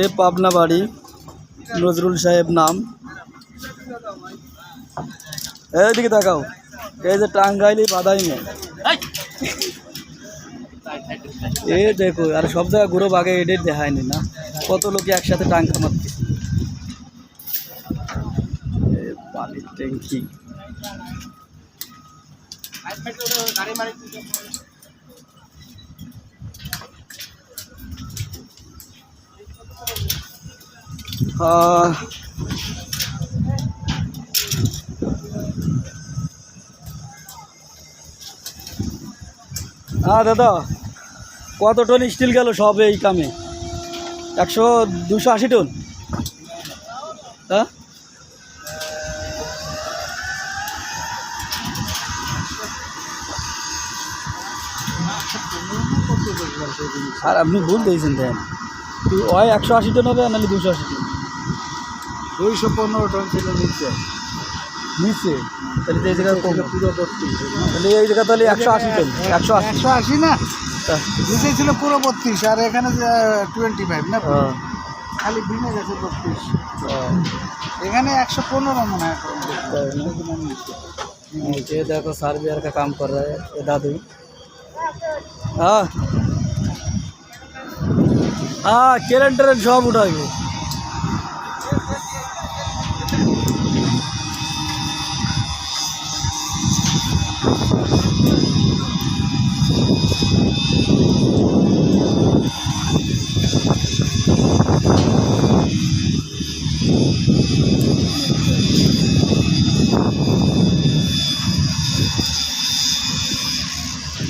এ পাবনা বাড়ি, নজরুল সাহেব নাম। এইদিকে তাকাও, এই যে টাঙ্গাইলি বাদাই মে এ দেখো, আর সব জায়গায় ঘুরো আগে এডেট দেখায়নি না, কত লোকে একসাথে টাঙ্কা মারতেছে। পানির ট্যাঙ্কি, হ্যাঁ দাদা, কত টন স্টিল গেল সব এই কামে? 280 টন। হ্যাঁ, আর আপনি ভুল দিয়েছেন দেন, ওই 180 টন হবে নাহলে 280 টন। 215 টন ছিল নিচে। নিচে তাহলে এই জায়গায় কম, পুরো 32, তাহলে এই জায়গা তাহলে 180 টন। 180 না, নিচে ছিল পুরো 32, আর এখানে 25 না, খালি ভিনে গেছে 32। এখানে 115 মনে হয়। ये देखो सार्वियर का काम कर रहा है ये दादू। हाँ हाँ, कैलेंडर सब उठा के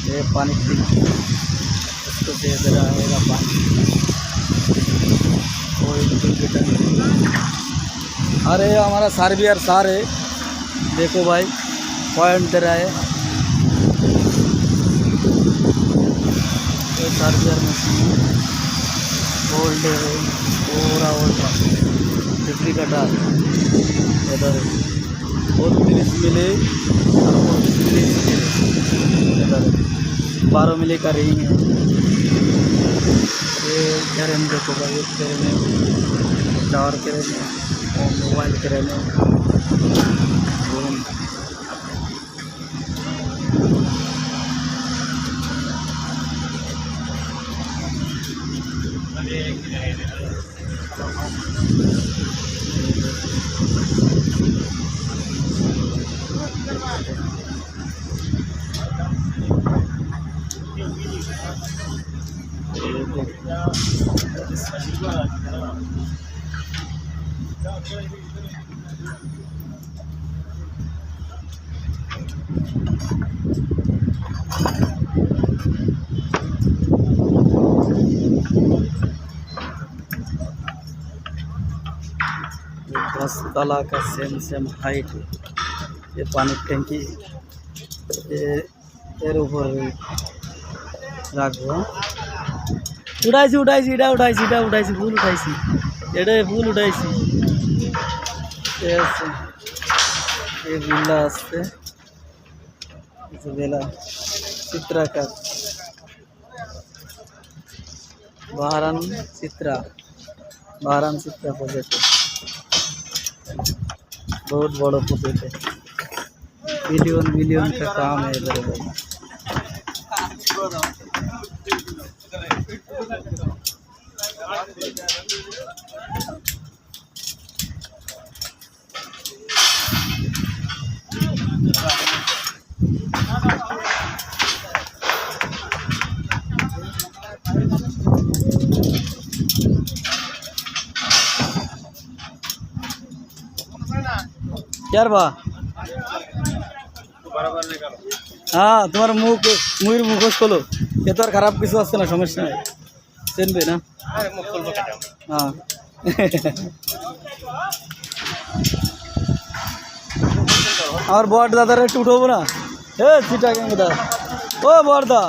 ये पानी इसको दे रहा है पानी। अरे हमारा सार्वियर सार है, देखो भाई पॉइंट दे रहा है। ये सार्वियर मशीन ओल्ड है, पूरा ओल्ड बिजली का डाल इधर 32 मिले, 12 मिली का रिंग है। ये घेरे में देखो भाई, एक घेरे में टावर घेरे में और मोबाइल घेरे में बस ताला का सेम हाइट। ये पानी टैंकी এর উপর রাখবো। উঠাইছি উঠাইছি, এটা উঠাইছি, এটা উঠাইছি, ফুল উঠাইছি, এটা ফুল উঠাইছি। ঠিক আছে, এই বিল্লা আসছে, বেলা চিত্রাকার बाहरान चित्रा प्रोजेक्ट, बहुत बड़ा प्रोजेक्ट है, मिलियन का काम है इधर। यार बा, हाँ तुम्हार मुख मुहिर मुखोश खोलो, ये तो खराब किस वास्ते ना समस्या है सेन पे ना। हाँ और बड़ दादा रे उठो ना, हे सीटा के दादा, ओ बड़दा,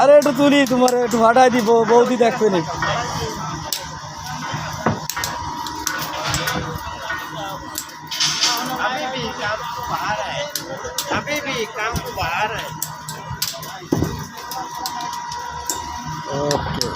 अरे একটু তুলি, তোমার একটু হাঁটাই দিব, বৌদি দেখবে না। अभी भी काम तो बाहर है। ओके।